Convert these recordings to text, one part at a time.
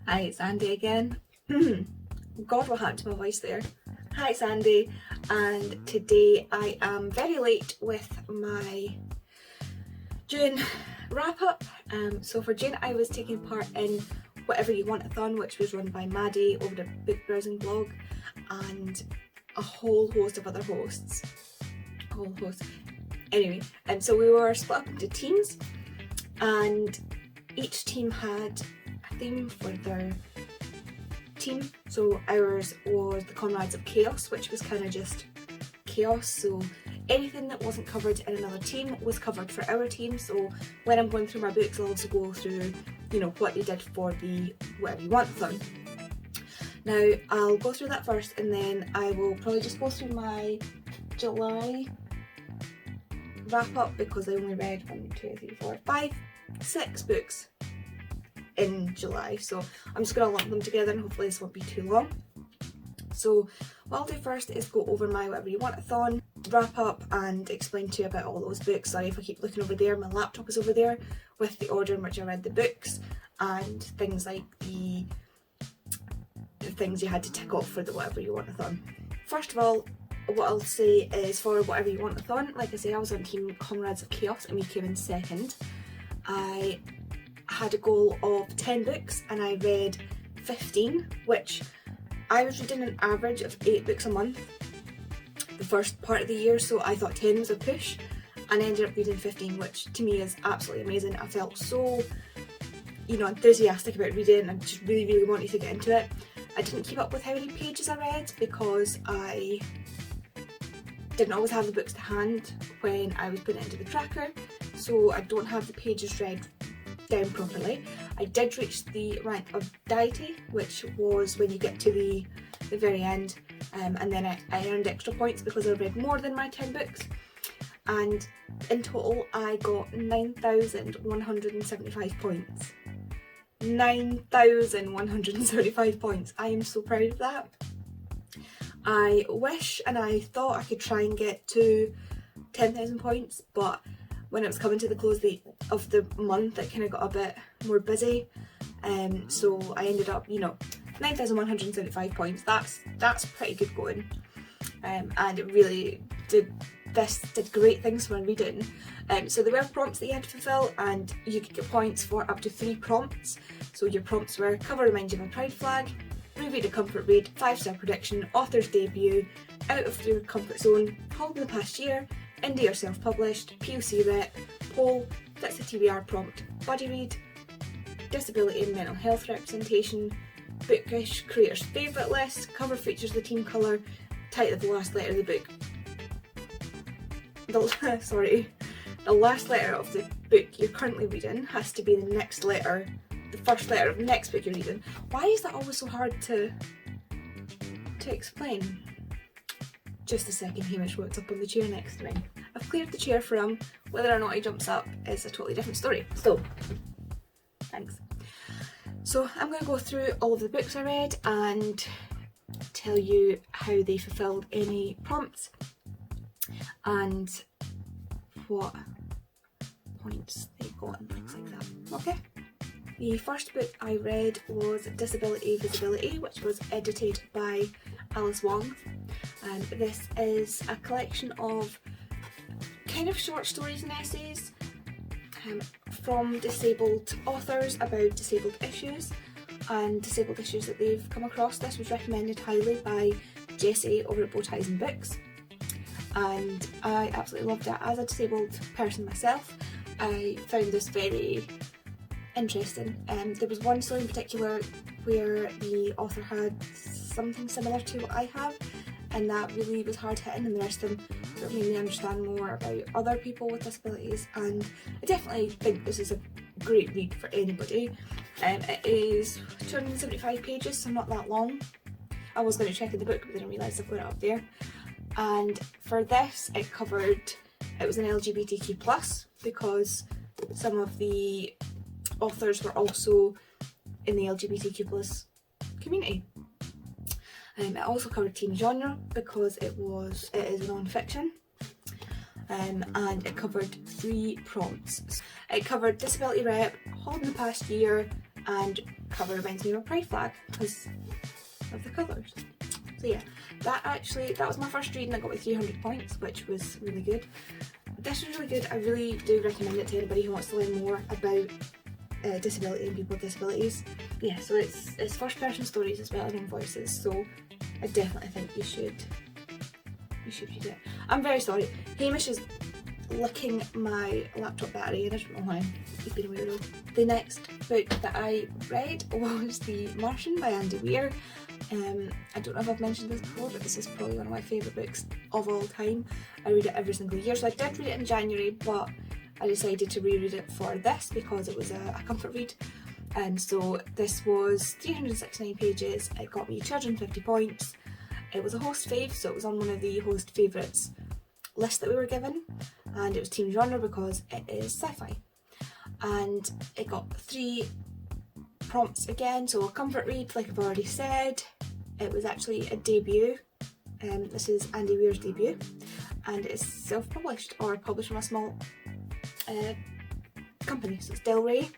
Hi, it's Andy again. God, what happened to my voice there? Hi, it's Andy, and today I am very late with my June wrap up. So for June I was taking part in Whatever You Want-a-thon, which was run by Maddie over the book browsing blog, and a whole host of other hosts. Anyway, so we were split up into teams, and each team had a theme for their team. So ours was the Comrades of Chaos, which was kind of just chaos. So anything that wasn't covered in another team was covered for our team. So when I'm going through my books, I'll also go through, you know, what they did for the Whatever You Want-a-thon. Now I'll go through that first, and then I will probably just go through my July wrap up, because I only read 6 books in July, so I'm just going to lump them together and hopefully this won't be too long. So what I'll do first is go over my Whatever You Want-a-thon wrap up and explain to you about all those books. Sorry if I keep looking over there, my laptop is over there with the order in which I read the books and things like the things you had to tick off for the Whatever You Want-a-thon. First of all, what I'll say is for Whatever You Want-a-thon, like I say, I was on Team Comrades of Chaos and we came in second. I had a goal of 10 books and I read 15, which I was reading an average of 8 books a month the first part of the year, so I thought 10 was a push, and I ended up reading 15, which to me is absolutely amazing. I felt so, you know, enthusiastic about reading and just really wanted to get into it. I didn't keep up with how many pages I read because I didn't always have the books to hand when I was putting it into the tracker, so I don't have the pages read down properly. I did reach the rank of deity, which was when you get to the very end, and then I earned extra points because I read more than my 10 books, and in total I got 9,175 points. 9,175 points. I am so proud of that. I wish and I thought I could try and get to 10,000 points, but when it was coming to the close of the month, it kind of got a bit more busy, so I ended up, you know, 9,175 points. That's pretty good going, and it really did great things for reading. So there were prompts that you had to fulfill, and you could get points for up to 3 prompts. So your prompts were: cover reminds you of a pride flag, reread a comfort read, 5-star prediction, author's debut, out of your comfort zone, hold in the past year, indie or self-published, POC rep, poll, fits the TBR prompt, buddy read, disability and mental health representation, bookish creator's favourite list, cover features the team colour, title of the last letter of the book. The last letter of the book you're currently reading has to be the next letter, the first letter of the next book you're reading. Why is that always so hard to explain? Just a second, Hamish walks up on the chair next to me. I've cleared the chair for him. Whether or not he jumps up is a totally different story. So, thanks. So I'm going to go through all of the books I read and tell you how they fulfilled any prompts and what points they got and things like that. Okay. The first book I read was Disability Visibility, which was edited by Alice Wong. This is a collection of kind of short stories and essays from disabled authors about disabled issues and disabled issues that they've come across. This was recommended highly by Jessie over at Bowties and Books, and I absolutely loved it. As a disabled person myself, I found this very interesting. There was one story in particular where the author had something similar to what I have, and that really was hard hitting, and the rest of them sort of made me understand more about other people with disabilities, and I definitely think this is a great read for anybody. It is 275 pages, so not that long. I was going to check in the book but then I realised I've got it up there. And for this it was an LGBTQ+, because some of the authors were also in the LGBTQ+ community. It also covered teen genre because it is non-fiction, and it covered 3 prompts. It covered disability rep, hold in the past year, and cover reminds me of a pride flag because of the colours. So yeah, that was my first read and I got me 300 points, which was really good. This was really good. I really do recommend it to anybody who wants to learn more about disability and people with disabilities. Yeah, so it's first person stories as well as in voices, so I definitely think you should read it. I'm very sorry, Hamish is licking my laptop battery and I don't know why. He's been a weirdo. The next book that I read was The Martian by Andy Weir. I don't know if I've mentioned this before, but this is probably one of my favourite books of all time. I read it every single year, so I did read it in January, but I decided to reread it for this because it was a comfort read. And so this was 369 pages, it got me 250 points. It was a host fave, so it was on one of the host favourites list that we were given, and it was teen genre because it is sci-fi. And it got 3 prompts again, so a comfort read like I've already said. It was actually a debut. This is Andy Weir's debut, and it's self-published or published from a small company, so it's Del Rey.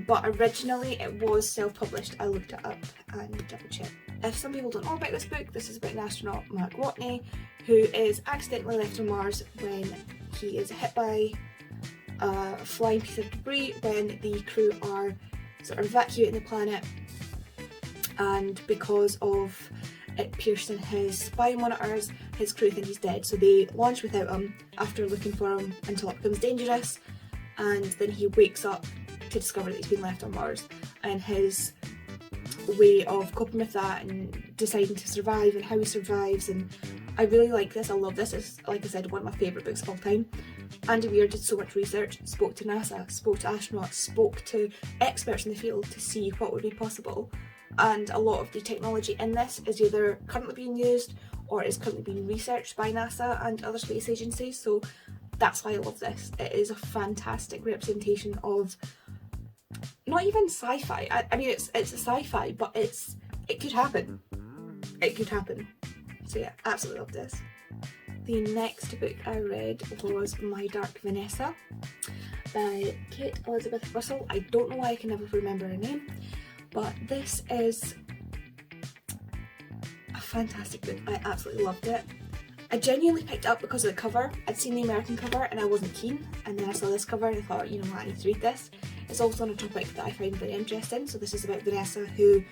But originally it was self-published. I looked it up and double checked. If some people don't know about this book, this is about an astronaut, Mark Watney, who is accidentally left on Mars when he is hit by a flying piece of debris when the crew are sort of evacuating the planet, and because of it piercing his spy monitors, his crew think he's dead, so they launch without him after looking for him until it becomes dangerous, and then he wakes up to discover that he's been left on Mars, and his way of coping with that and deciding to survive and how he survives. And I really like this, I love this. It's, like I said, one of my favourite books of all time. Andy Weir did so much research, spoke to NASA, spoke to astronauts, spoke to experts in the field to see what would be possible, and a lot of the technology in this is either currently being used or is currently being researched by NASA and other space agencies, so that's why I love this. It is a fantastic representation of not even sci-fi. I mean, it's a sci-fi, but it could happen. It could happen. So yeah, absolutely love this. The next book I read was My Dark Vanessa by Kate Elizabeth Russell. I don't know why I can never remember her name, but this is a fantastic book. I absolutely loved it. I genuinely picked it up because of the cover. I'd seen the American cover and I wasn't keen, and then I saw this cover and I thought, you know what, I need to read this. It's also on a topic that I find very interesting. So this is about Vanessa, who,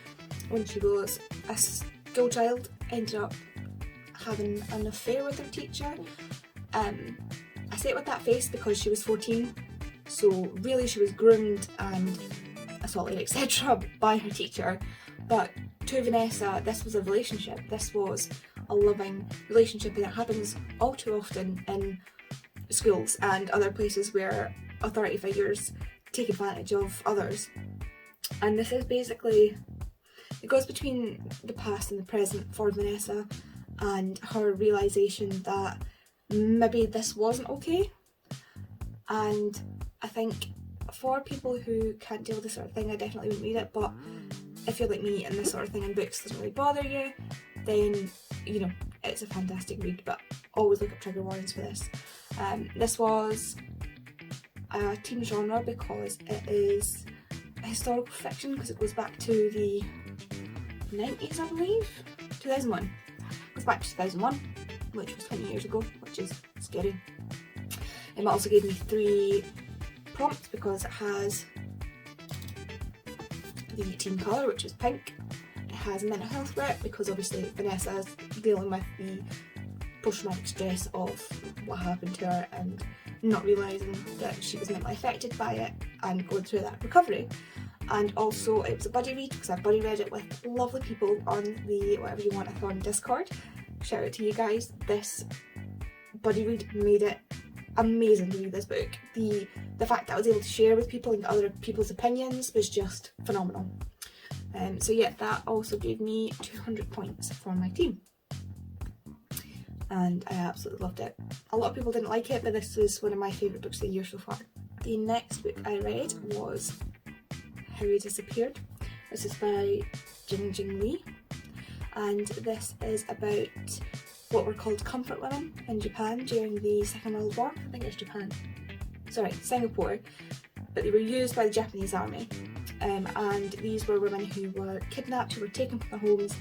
when she was a school child, ended up having an affair with her teacher. I say it with that face because she was 14, so really she was groomed and assaulted, etc. by her teacher. But to Vanessa, this was a relationship. This was a loving relationship, and it happens all too often in schools and other places where authority figures take advantage of others. And this is basically, it goes between the past and the present for Vanessa and her realisation that maybe this wasn't okay. And I think for people who can't deal with this sort of thing, I definitely wouldn't read it, but if you're like me and this sort of thing in books doesn't really bother you, then, you know, it's a fantastic read, but always look up trigger warnings for this. This was a teen genre because it is a historical fiction, because it goes back to the 90s, I believe? 2001. It goes back to 2001, which was 20 years ago, which is scary. It also gave me 3 prompts because it has the teen colour, which is pink. It has mental health threat because obviously Vanessa is dealing with the post-traumatic stress of what happened to her and not realising that she was mentally affected by it and going through that recovery. And also it was a buddy read because I buddy read it with lovely people on the Whatever You Want Athon Discord. Shout out to you guys. This buddy read made it amazing to read this book. The fact that I was able to share with people and get other people's opinions was just phenomenal. So yeah, that also gave me 200 points for my team. And I absolutely loved it. A lot of people didn't like it, but this was one of my favourite books of the year so far. The next book I read was How We Disappeared. This is by Jing Lee, and this is about what were called comfort women in Japan during the Second World War. I think it's Japan. Sorry, Singapore. But they were used by the Japanese army and these were women who were kidnapped, who were taken from their homes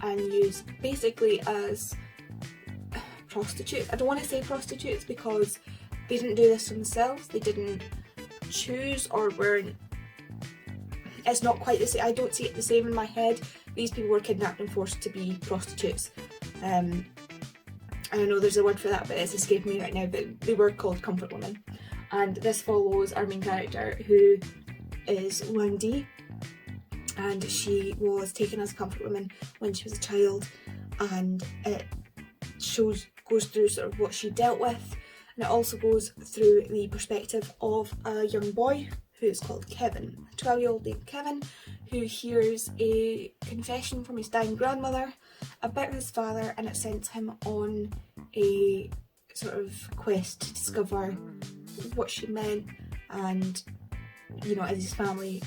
and used basically as prostitutes. I don't want to say prostitutes because they didn't do this themselves, they didn't choose or weren't, it's not quite the same, I don't see it the same in my head. These people were kidnapped and forced to be prostitutes. I know there's a word for that, but it's escaped me right now, but they were called comfort women. And this follows our main character, who is Wendy, and she was taken as a comfort woman when she was a child, and it goes through sort of what she dealt with, and it also goes through the perspective of a young boy who is called Kevin, a 12-year-old named Kevin, who hears a confession from his dying grandmother about his father, and it sends him on a sort of quest to discover what she meant, and you know, as his family,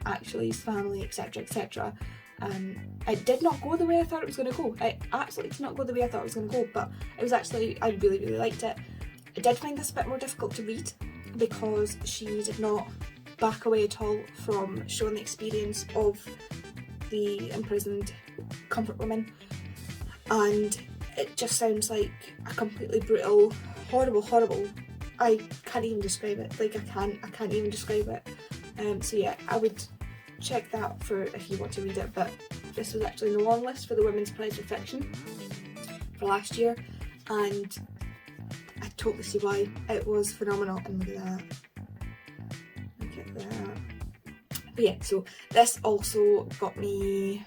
actually his family, etc, etc. It did not go the way I thought it was going to go. It absolutely did not go the way I thought it was going to go, but it was actually, I really, really liked it. I did find this a bit more difficult to read because she did not back away at all from showing the experience of the imprisoned comfort woman, and it just sounds like a completely brutal, horrible, I can't even describe it, like I can't even describe it. So yeah, I would check that for if you want to read it, but this was actually in the long list for the Women's Pleasure Fiction for last year, and I totally see why. It was phenomenal, and look at that. Look at that. But yeah, so this also got me,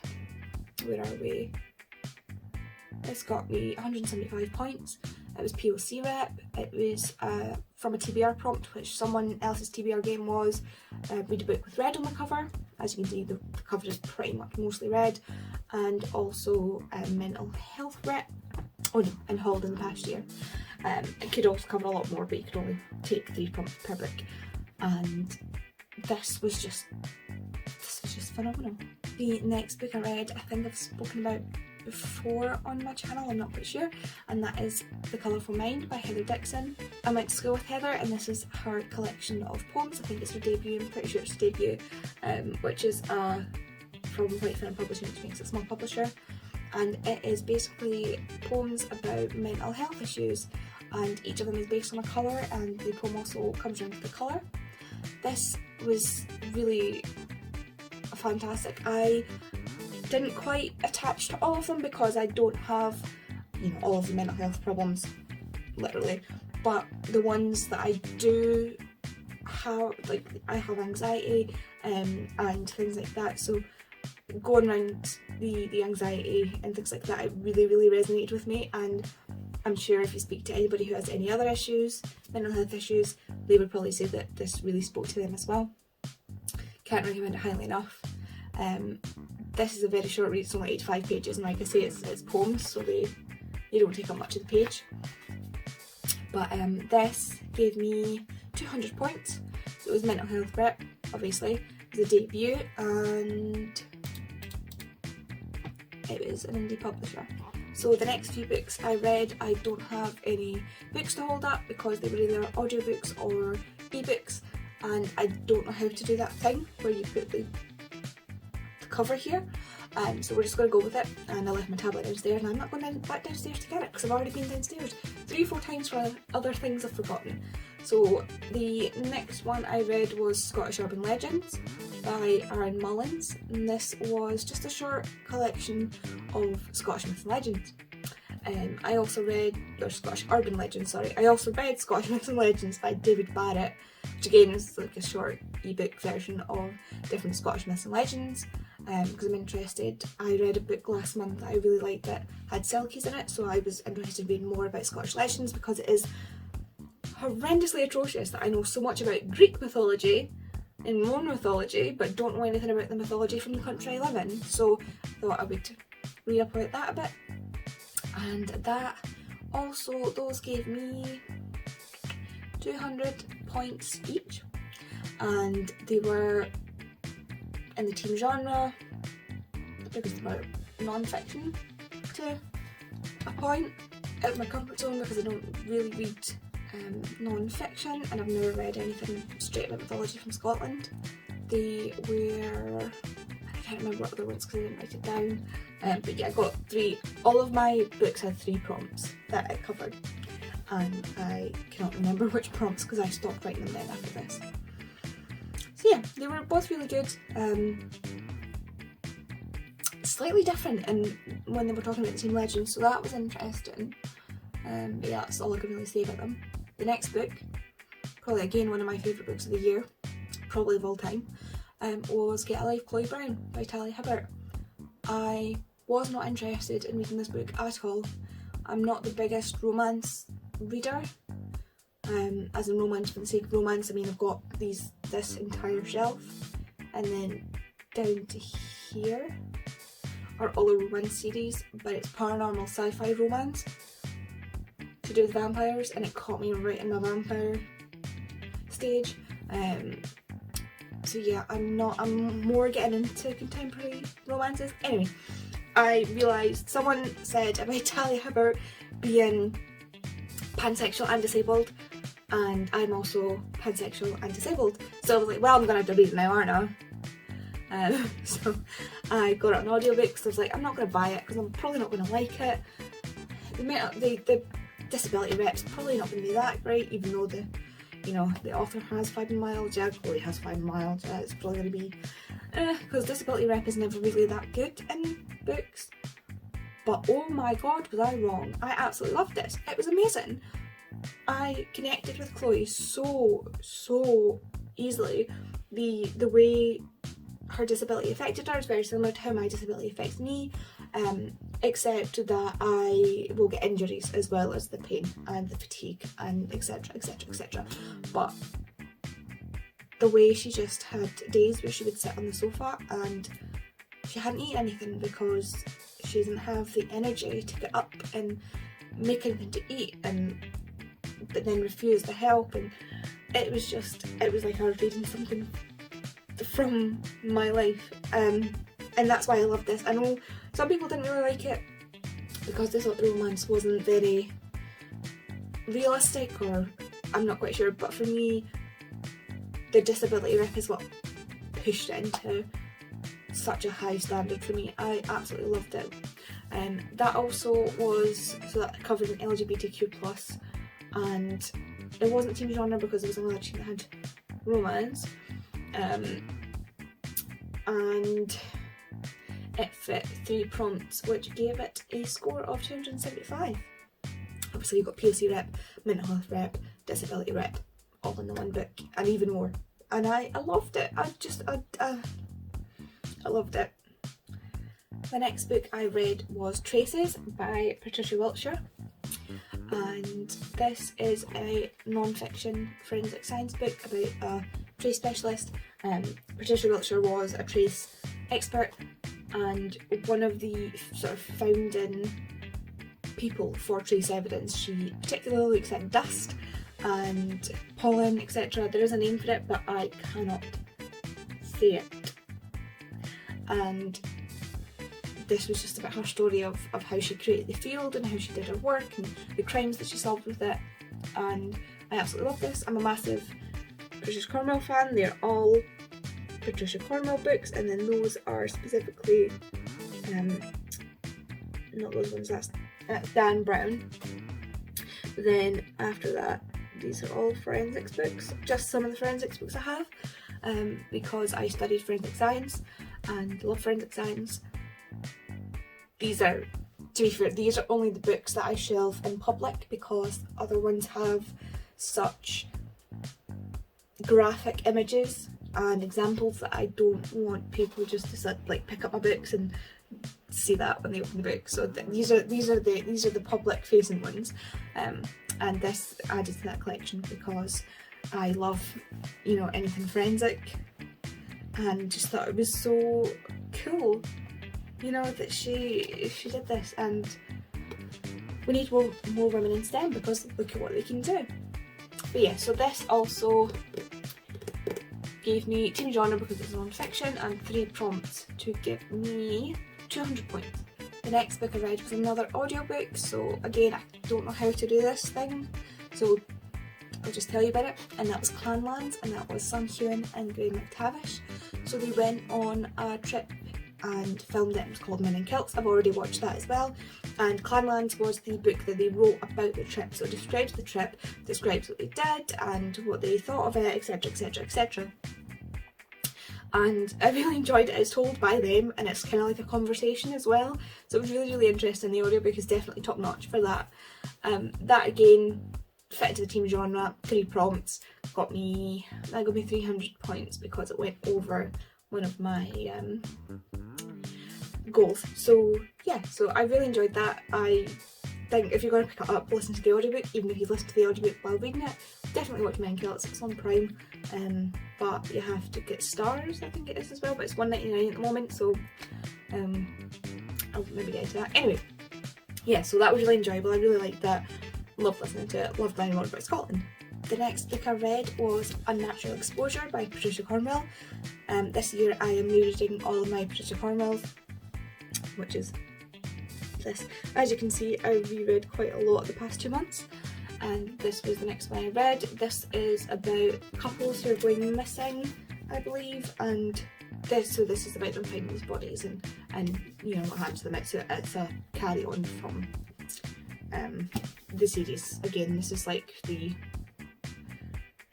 where are we? This got me 175 points. It was POC rep, it was from a TBR prompt, which someone else's TBR game was read a book with red on the cover. As you can see, the cover is pretty much mostly red, and also mental health rep. Oh no, and hauled in the past year. It could also cover a lot more, but you could only take 3 prompts per book. And this was just phenomenal. The next book I read, I think I've spoken about before on my channel, I'm not quite sure, and that is The Colourful Mind by Heather Dixon. I went to school with Heather, and this is her collection of poems. I think it's her debut, I'm pretty sure it's her debut, which is from White Film Publishing, which makes it a small publisher, and it is basically poems about mental health issues, and each of them is based on a colour, and the poem also comes down to the colour. This was really fantastic. I didn't quite attach to all of them because I don't have, you know, all of the mental health problems, literally, but the ones that I do have, like I have anxiety and things like that, so going around the anxiety and things like that, it really, really resonated with me, and I'm sure if you speak to anybody who has any other issues, mental health issues, they would probably say that this really spoke to them as well. Can't recommend it highly enough. This is a very short read, it's only 85 pages, and like I say, it's poems, so they don't take up much of the page. But this gave me 200 points, so it was mental health prep, obviously, it was a debut, and it was an indie publisher. So the next few books I read, I don't have any books to hold up because they were either audiobooks or ebooks, and I don't know how to do that thing where you put the cover here, so we're just going to go with it, and I left my tablet downstairs, and I'm not going back downstairs to get it because I've already been downstairs 3 or 4 times for other things I've forgotten. So the next one I read was Scottish Urban Legends by Aaron Mullins, and this was just a short collection of Scottish myths and legends. I also read, Scottish Urban Legends, sorry, I also read Scottish Myths and Legends by David Barrett, which again is like a short ebook version of different Scottish Myths and Legends, because I'm interested. I read a book last month that I really liked that had Selkies in it, so I was interested in reading more about Scottish legends because it is horrendously atrocious that I know so much about Greek mythology and Roman mythology but don't know anything about the mythology from the country I live in, so I thought I would read up about that a bit. And that also, those gave me 200 points each, and they were in the teen genre. It was about non-fiction to a point, out of my comfort zone because I don't really read non-fiction, and I've never read anything straight about mythology from Scotland. They were, I can't remember what other ones because I didn't write it down, but yeah, I got 3, all of my books had 3 prompts that it covered, and I cannot remember which prompts because I stopped writing them then after this. So yeah, they were both really good, slightly different and when they were talking about the same legend, so that was interesting. But yeah, that's all I can really say about them. The next book, probably again one of my favourite books of the year, probably of all time, was Get a Life, Chloe Brown by Talia Hibbert. I was not interested in reading this book at all. I'm not the biggest romance reader, as in romance for the sake of romance. I mean, I've got this entire shelf, and then down to here are all the romance series, but it's paranormal sci-fi romance to do with vampires, and it caught me right in my vampire stage. So yeah, I'm more getting into contemporary romances. Anyway, I realised someone said about Talia Hibbert being pansexual and disabled, and I'm also pansexual and disabled, so I was like, well, I'm gonna have to read it now, aren't I? So I got it on audiobook because I was like, I'm not going to buy it because I'm probably not going to like it. The disability rep's probably not going to be that great, even though the author has fibromyalgia, Chloe has fibromyalgia, it's probably going to be because disability rep is never really that good in books. But oh my god, was I wrong. I absolutely loved this. It was amazing. I connected with Chloe so easily. The way her disability affected her is very similar to how my disability affects me, except that I will get injuries as well as the pain and the fatigue and etc. But the way she just had days where she would sit on the sofa and she hadn't eaten anything because she didn't have the energy to get up and make anything to eat, but then refused to help, and it was like I was reading something from my life, and that's why I love this. I know some people didn't really like it because they thought the romance wasn't very realistic, or I'm not quite sure, but for me the disability rep is what pushed it into such a high standard for me. I absolutely loved it. That also was, so that covered an LGBTQ+, and it wasn't teen genre because it was another teen that had romance. And it fit 3 prompts, which gave it a score of 275. Obviously you've got POC rep, mental health rep, disability rep, all in the one book, and even more. And I loved it. I loved it. The next book I read was Traces by Patricia Wiltshire, and this is a non-fiction forensic science book about a trace specialist. Patricia Wiltshire was a trace expert and one of the sort of founding people for trace evidence. She particularly looks at dust and pollen, etc. There is a name for it, but I cannot say it. And this was just about her story of how she created the field and how she did her work and the crimes that she solved with it, and I absolutely love this. I'm a massive Patricia Cornwell fan. They're all Patricia Cornwell books, and then those are specifically not those ones, that's Dan Brown. Then after that, these are all forensics books, just some of the forensics books I have, because I studied forensic science and love forensic science. These are, to be fair, these are only the books that I shelve in public because other ones have such graphic images and examples that I don't want people just to pick up my books and see that when they open the book. So these are the public facing ones, and this added to that collection because I love anything forensic, and just thought it was so cool that she did this, and we need more women in STEM because look at what they can do. But yeah, so this also gave me teen genre because it's non-fiction and 3 prompts to give me 200 points. The next book I read was another audiobook, so again I don't know how to do this thing, so I'll just tell you about it, and that was Clanlands, and that was Sam Hewen and Graham McTavish. So they went on a trip and filmed it. It was called Men in Kilts. I've already watched that as well. And Clanlands was the book that they wrote about the trip. So it describes the trip, describes what they did and what they thought of it, etc, etc, etc. And I really enjoyed it. It's told by them and it's kind of like a conversation as well. So it was really, really interesting. The audiobook is definitely top notch for that. That again, fit into the team genre, 3 prompts, that got me 300 points because it went over one of my goals. So yeah, so I really enjoyed that. I think if you're going to pick it up, listen to the audiobook, even if you've listened to the audiobook while reading it. Definitely watch Men in Kilts, it's on Prime, but you have to get stars, I think it is as well, but it's $1.99 at the moment, so I'll maybe get into that. Anyway, yeah, so that was really enjoyable. I really liked that, loved listening to it, loved learning more about Scotland. The next book I read was Unnatural Exposure by Patricia Cornwell. This year I am rereading all of my Patricia Cornwells, which is this. As you can see, I've reread quite a lot the past 2 months, and this was the next one I read. This is about couples who are going missing, I believe, and this is about them finding these bodies and you know what happened to them. It's a carry on from the series. Again, this is like the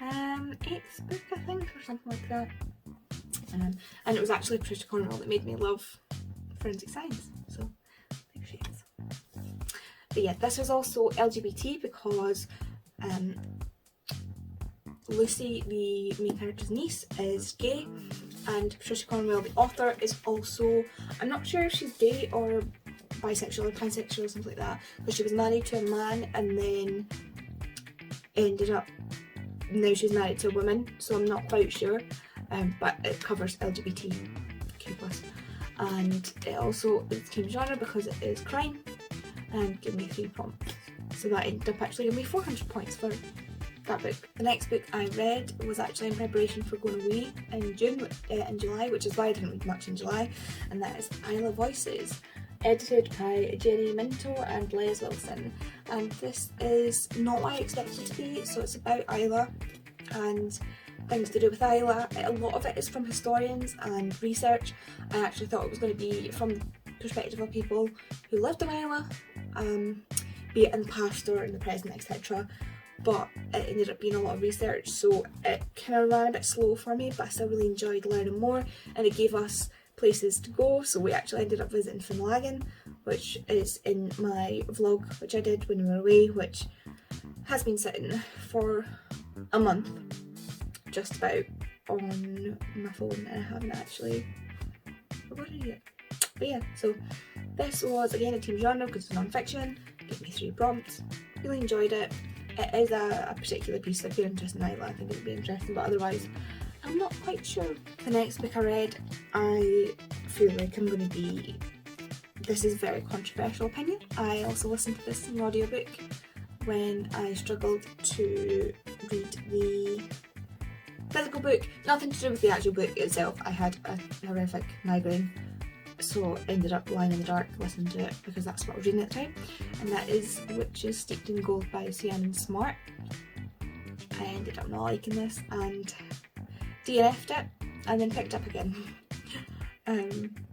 8th book, I think, or something like that. And it was actually Patricia Cornwell that made me love forensic science, so there she is. But yeah, this was also LGBT because Lucy, the main character's niece, is gay, and Patricia Cornwell, the author, is also, I'm not sure if she's gay or bisexual or pansexual or something like that, but she was married to a man and then ended up, now she's married to a woman, so I'm not quite sure, but it covers LGBTQ+. And it also is team genre because it is crime, and give me 3 prompts. So that ended up actually giving me 400 points for that book. The next book I read was actually in preparation for going away in July, which is why I didn't read much in July, and that is Isla Voices, edited by Jenny Minto and Les Wilson. And this is not what I expected it to be, so it's about Isla and things to do with Isla. A lot of it is from historians and research. I actually thought it was going to be from the perspective of people who lived on Isla, be it in the past or in the present, etc. But it ended up being a lot of research, so it kind of ran a bit slow for me, but I still really enjoyed learning more, and it gave us places to go. So we actually ended up visiting Finlagan, which is in my vlog which I did when we were away, which has been sitting for a month just about on my phone, and I haven't actually recorded it yet. But yeah, so this was again a team genre because it's non-fiction, gave me 3 prompts, really enjoyed it. It is a particular piece, so if you're interested in Isla, I think it would be interesting, but otherwise I'm not quite sure. The next book I read, I feel like I'm going to be, this is a very controversial opinion. I also listened to this in audiobook when I struggled to read the physical book. Nothing to do with the actual book itself. I had a horrific migraine, so ended up lying in the dark listening to it because that's what I was reading at the time, and that is Witches Steeped in Gold by Sienna Smart. I ended up not liking this and DNF'd it and then picked up again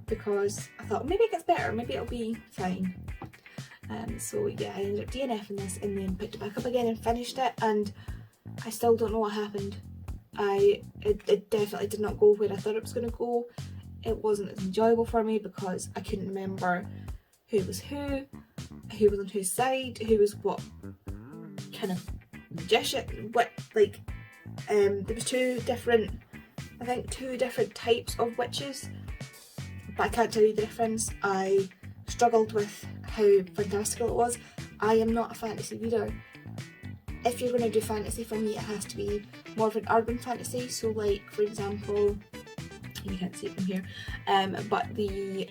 because I thought maybe it gets better, maybe it'll be fine. So yeah, I ended up DNFing this and then picked it back up again and finished it, and I still don't know what happened. It definitely did not go where I thought it was going to go. It wasn't as enjoyable for me because I couldn't remember who was on whose side, who was what kind of magician, what, like, there was 2 different types of witches, but I can't tell you the difference. I struggled with how fantastical it was. I am not a fantasy reader. If you're going to do fantasy, for me it has to be more of an urban fantasy, so like for example, you can't see it from here, but the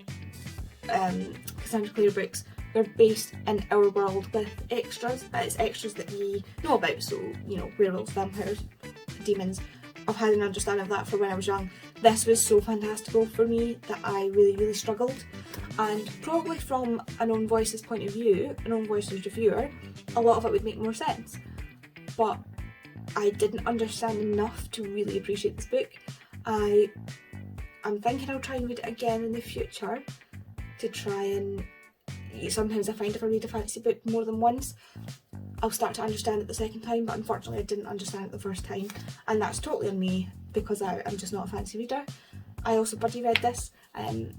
Cassandra Clare books, they're based in our world with extras, but it's extras that we know about, so you know, werewolves, vampires, demons. I've had an understanding of that for when I was young. This was so fantastical for me that I really, really struggled, and probably from an Own Voices point of view, an Own Voices reviewer, a lot of it would make more sense, but I didn't understand enough to really appreciate this book. I'm thinking I'll try and read it again in the future to try and... Sometimes I find if I read a fantasy book more than once, I'll start to understand it the second time, but unfortunately I didn't understand it the first time, and that's totally on me because I'm just not a fantasy reader. I also buddy read this,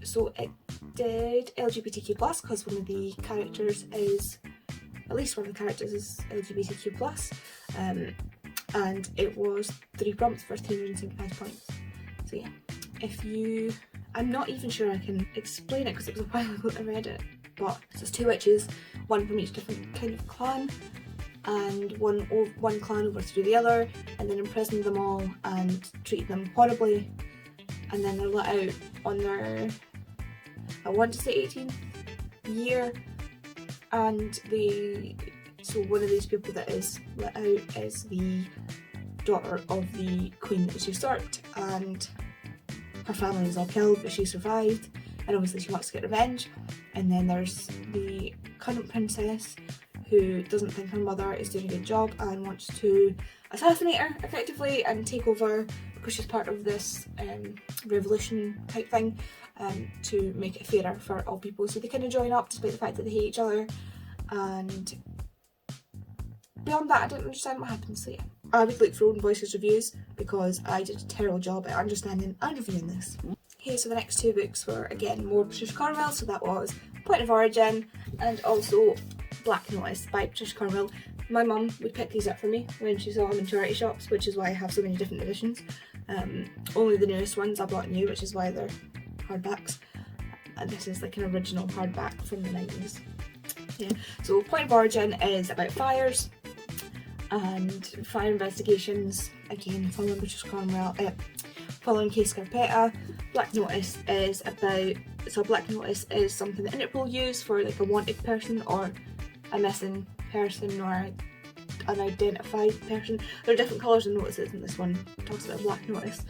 so it did LGBTQ+, because one of the characters is, at least one of the characters is LGBTQ+, and it was 3 prompts for 375 points. So yeah, I'm not even sure I can explain it because it was a while ago that I read it, but so it's 2 witches, one from each different kind of clan, and one clan overthrew the other and then imprisoned them all and treated them horribly, and then they're let out on their, I want to say 18th year, and so one of these people that is let out is the daughter of the queen that was usurped, and her family was all killed but she survived, and obviously she wants to get revenge. And then there's the current princess who doesn't think her mother is doing a good job and wants to assassinate her effectively and take over because she's part of this revolution type thing, to make it fairer for all people. So they kind of join up despite the fact that they hate each other, and beyond that I didn't understand what happened. So yeah, I would look for Own Voices reviews because I did a terrible job at understanding and reviewing this. Okay, so the next 2 books were again more Patricia Cornwell, so that was Point of Origin and also Black Notice by Patricia Cornwell. My mum would pick these up for me when she saw them in charity shops, which is why I have so many different editions. Only the newest ones I bought new, which is why they're hardbacks. And this is like an original hardback from the 90s. Yeah, so Point of Origin is about fires and fire investigations, again following Patricia Cornwell, following Case Scarpetta. Black Notice is Black Notice is something that Interpol use for like a wanted person or a missing person or an unidentified person. There are different colours and notices, and this one talks about Black Notice.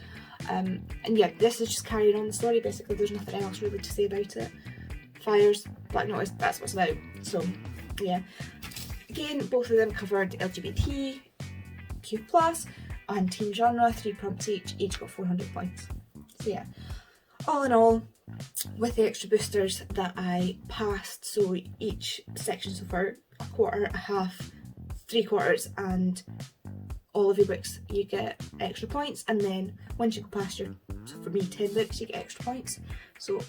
And yeah, this is just carrying on the story basically. There's nothing else really to say about it. Fires, Black Notice, that's what it's about. So yeah, again, both of them covered LGBTQ+, and teen genre, 3 prompts each got 400 points. So yeah, all in all, with the extra boosters that I passed, so each section, so for a quarter, a half, 3/4 and all of your books you get extra points, and then once you go past your, so for me 10 books you get extra points. So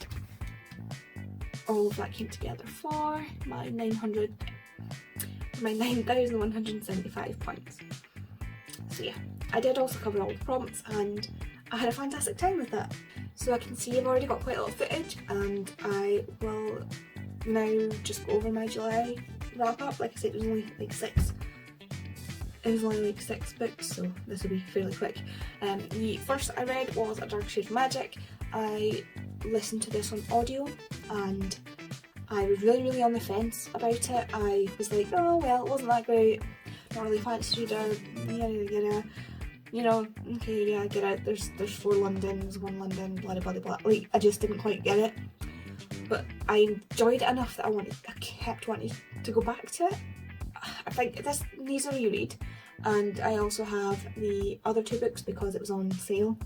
all of that came together for my 9,175 points. So yeah, I did also cover all the prompts and I had a fantastic time with that. So I can see I've already got quite a lot of footage, and I will now just go over my July wrap up. Like I said, it was only like 6 books, so this will be fairly quick. The first I read was A Dark Shade of Magic. I listened to this on audio and I was really on the fence about it. I was like, oh well, it wasn't that great, not really a fantasy reader, yada, you know, okay, yeah, I get it, there's 4 Londons, 1 London, blah blah blah blah. Like, I just didn't quite get it, but I enjoyed it enough that I kept wanting to go back to it. I think this needs a reread, and I also have the other 2 books because it was on sale,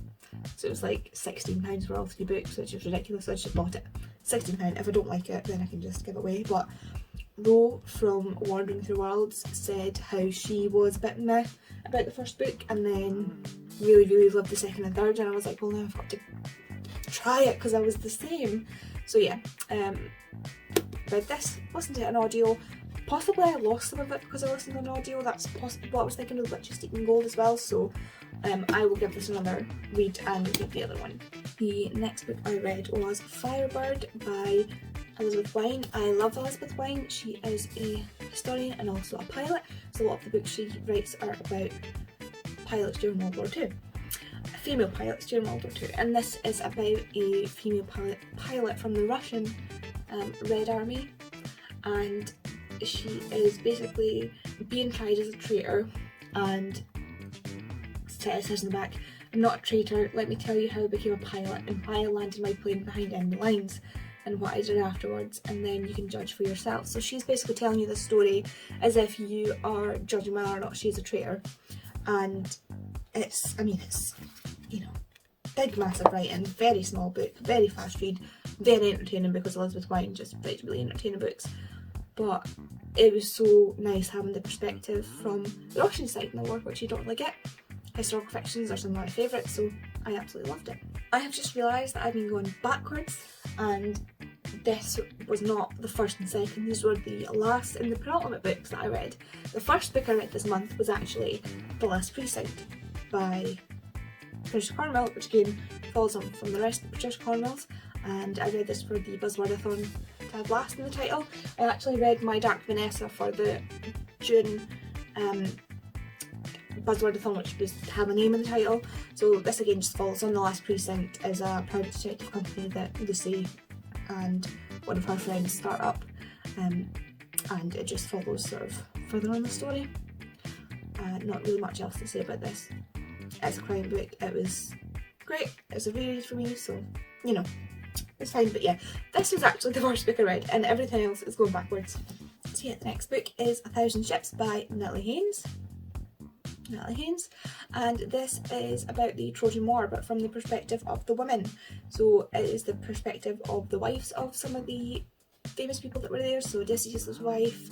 so it was like £16 for all 3 books, which is ridiculous. So I just bought it. £16. If I don't like it, then I can just give it away. But Ro from Wandering Through Worlds said how she was a bit meh about the first book and then really loved the second and third, and I was like, well, now I've got to try it because I was the same. So yeah, read this, listened to it on audio. Possibly I lost some of it because I listened on audio. That's possibly what I was thinking of, the Witches Steeped in Gold as well. So I will give this another read and read the other one. The next book I read was Firebird by Elizabeth Wine. I love Elizabeth Wine. She is a historian and also a pilot. So a lot of the books she writes are about pilots during World War II. Female pilots during World War II. And this is about a female pilot from the Russian Red Army. And she is basically being tried as a traitor, and it says in the back, I'm not a traitor, let me tell you how I became a pilot and why I landed my plane behind enemy lines and what I did afterwards, and then you can judge for yourself. So she's basically telling you the story as if you are judging whether or not she's a traitor. and it's, I mean, it's, you know, big massive writing, very small book, very fast read, very entertaining because Elizabeth Wine just writes really entertaining books. But it was so nice having the perspective from the Russian side in the war, which you don't really get. Historical fictions are some of my favourites, so I absolutely loved it. I have just realised that I've been going backwards, and this was not the first and second, these were the last and the penultimate books that I read. The first book I read this month was actually The Last Precinct by Patricia Cornwell, which again follows on from the rest of Patricia Cornwell's, and I read this for the Buzzwordathon to have last in the title. I actually read My Dark Vanessa for the June Buzzwordathon, which was to have a name in the title, so this again just follows on. The Last Precinct is a private detective company that Lucy and one of her friends start up, and it just follows sort of further on the story. Not really much else to say about this. It's a crime book, it was great, it was a reread for me, so you know, it's fine. But yeah, this was actually the first book I read, and everything else is going backwards. So yeah, the next book is 1,000 Ships by Natalie Haynes, and this is about the Trojan War, but from the perspective of the women. So it is the perspective of the wives of some of the famous people that were there. So Odysseus' wife.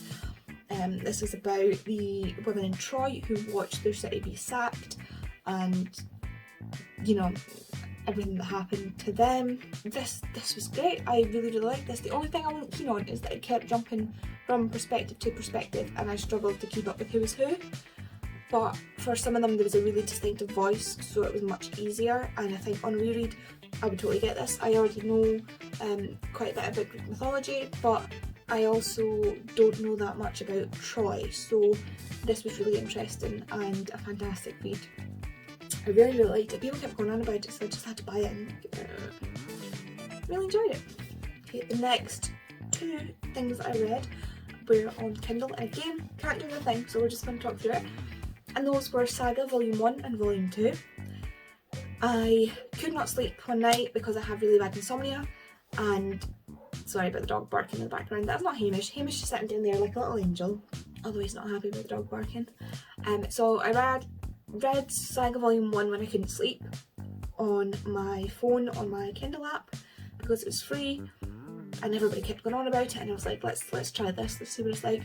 This is about the women in Troy who watched their city be sacked, and you know, everything that happened to them. This was great. I really liked this. The only thing I wasn't keen on is that it kept jumping from perspective to perspective, and I struggled to keep up with who was who. But for some of them there was a really distinctive voice, so it was much easier, and I think on reread I would totally get this. I already know quite a bit about Greek mythology, but I also don't know that much about Troy, so this was really interesting and a fantastic read. I really liked it. People kept going on about it, so I just had to buy it and really enjoyed it. Okay, the next two things I read were on Kindle, and again, can't do anything, so we're just going to talk through it. And those were Saga Volume 1 and Volume 2. I could not sleep one night because I have really bad insomnia, and sorry about the dog barking in the background. That's not Hamish. Hamish is sitting down there like a little angel, although he's not happy with the dog barking. So I read Saga Volume 1 when I couldn't sleep on my phone, on my Kindle app, because it was free, and everybody kept going on about it, and I was like, let's try this, let's see what it's like.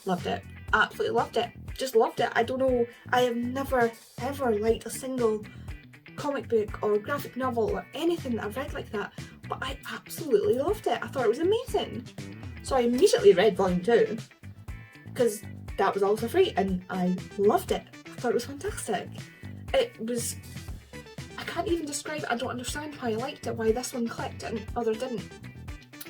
Loved it. Absolutely loved it. Just loved it. I don't know, I have never ever liked a single comic book or graphic novel or anything that I've read like that, but I absolutely loved it. I thought it was amazing. So I immediately read Volume 2 because that was also free, and I loved it. I thought it was fantastic. It was, I can't even describe it. I don't understand why I liked it, why this one clicked and others didn't.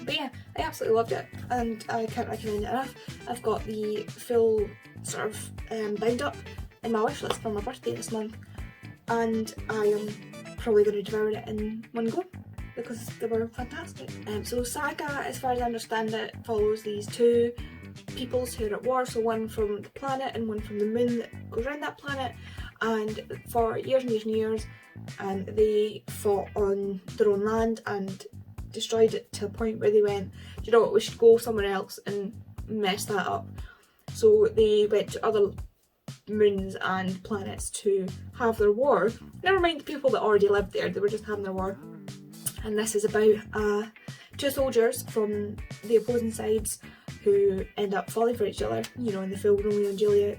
But yeah, I absolutely loved it, and I can't recommend it enough. I've got the full sort of bind up in my wish list for my birthday this month, and I am probably going to devour it in one go because they were fantastic. So Saga, as far as I understand it, follows these two peoples who are at war, so one from the planet and one from the moon that goes around that planet, and for years and years and years they fought on their own land and destroyed it to a point where they went, do you know what, we should go somewhere else and mess that up. So they went to other moons and planets to have their war. Never mind the people that already lived there, they were just having their war. And this is about two soldiers from the opposing sides who end up falling for each other, you know, in the full Romeo and Juliet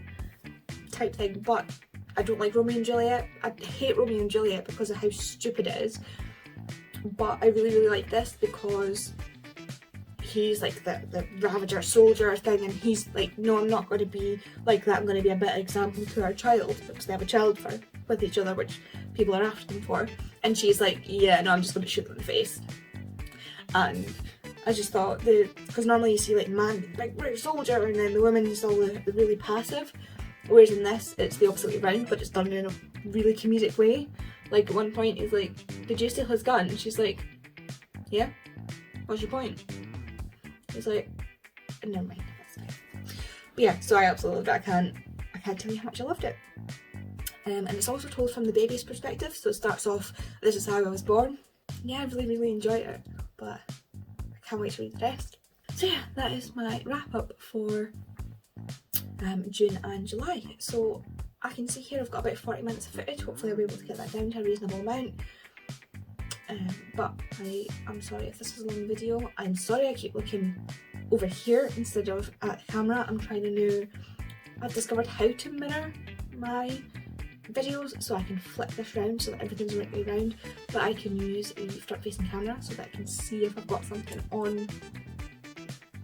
type thing. But I don't like Romeo and Juliet. I hate Romeo and Juliet because of how stupid it is. But I really like this because he's like the Ravager soldier thing, and he's like, no, I'm not going to be like that, I'm going to be a better example to our child, because they have a child with each other, which people are after them for. And she's like, yeah, no, I'm just going to shoot them in the face. And I just thought, because normally you see like man, big brave soldier, and then the women just all the really passive, whereas in this it's the opposite way around, but it's done in a really comedic way. Like at one point he's like, did you steal his gun? And she's like, yeah, what's your point? He's like, never mind, that's fine. But yeah, so I absolutely loved it. I can't tell you how much I loved it. And it's also told from the baby's perspective, so it starts off, this is how I was born. Yeah, I really enjoyed it, but I can't wait to read the rest. So yeah, that is my wrap up for June and July. So I can see here I've got about 40 minutes of footage. Hopefully I'll be able to get that down to a reasonable amount. But I'm sorry if this is a long video. I'm sorry I keep looking over here instead of at the camera. I'm trying to know, I've discovered how to mirror my videos so I can flip this round so that everything's right way round, but I can use a front facing camera so that I can see if I've got something on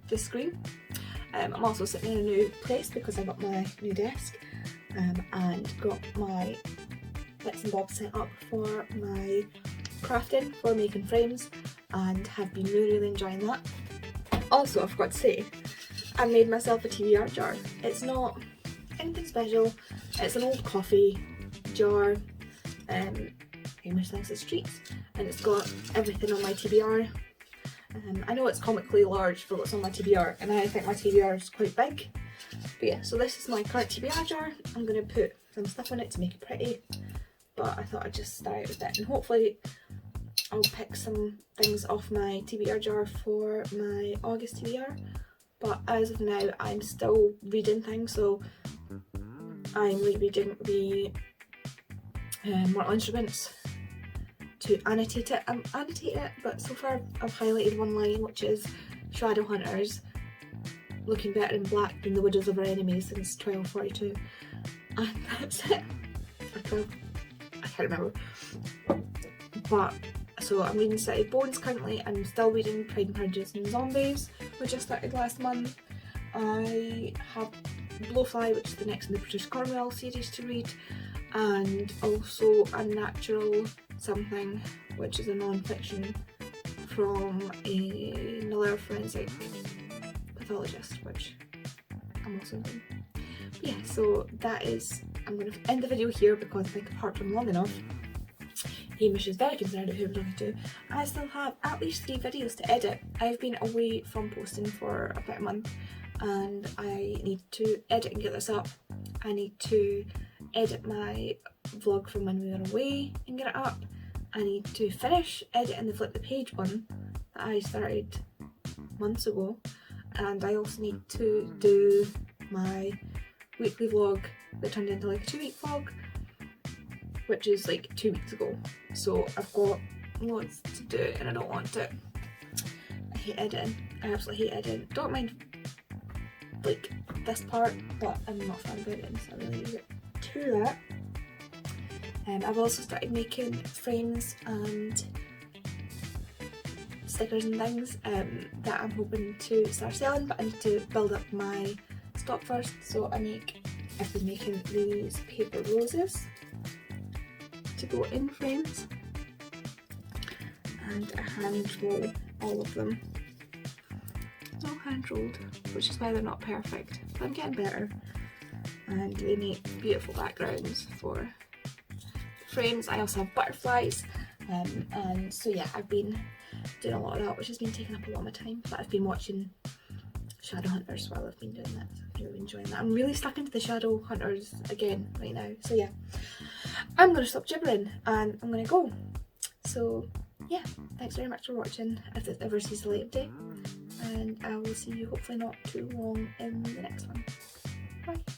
the screen. I'm also sitting in a new place because I got my new desk and got my bits and bobs set up for my crafting, for making frames, and have been really enjoying that. Also, I forgot to say, I made myself a TBR jar. It's not anything special, it's an old coffee jar, Hamish thinks it's treats, and it's got everything on my TBR. I know it's comically large for what's on my TBR, and I think my TBR is quite big. But yeah, so this is my current TBR jar. I'm going to put some stuff in it to make it pretty, but I thought I'd just start out with it, and hopefully I'll pick some things off my TBR jar for my August TBR. But as of now, I'm still reading things, so I'm reading the Mortal Instruments to annotate it. I'm annotating it, but so far I've highlighted one line, which is Shadowhunters looking better in black than the widows of our enemies since 1242, and that's it. Or 12, I can't remember. But so I'm reading City of Bones currently. I'm still reading Pride and Prejudice and Zombies, which I started last month. I have Blowfly, which is the next in the British Cornwall series to read, and also Unnatural Something, which is a non-fiction from another forensic pathologist, which I'm also doing. Yeah, so that is, I'm going to end the video here because I think I've harped on long enough. Hamish is very concerned at who I'm talking to. I still have at least 3 videos to edit. I've been away from posting for about a month, and I need to edit and get this up. I need to edit my vlog from when we were away and get it up. I need to finish editing the flip the page one that I started months ago, and I also need to do my weekly vlog that turned into like a 2-week vlog, which is like 2 weeks ago. So I've got loads to do and I don't want to. I hate editing. I absolutely hate editing. Don't mind like this part, but I'm not a fan of editing, so I really use it to that. I've also started making frames and stickers and things that I'm hoping to start selling, but I need to build up my stock first. So I've been making these paper roses to go in frames, and I hand roll all of them. All hand rolled, which is why they're not perfect, but I'm getting better, and they make beautiful backgrounds for frames. I also have butterflies, and so yeah, I've been doing a lot of that, which has been taking up a lot of my time, but I've been watching Shadowhunters while I've been doing that, so I'm really enjoying that. I'm really stuck into the Shadowhunters again right now, so yeah, I'm going to stop gibbering and I'm going to go. So yeah, thanks very much for watching, if it ever sees the light of day, and I will see you hopefully not too long in the next one. Bye.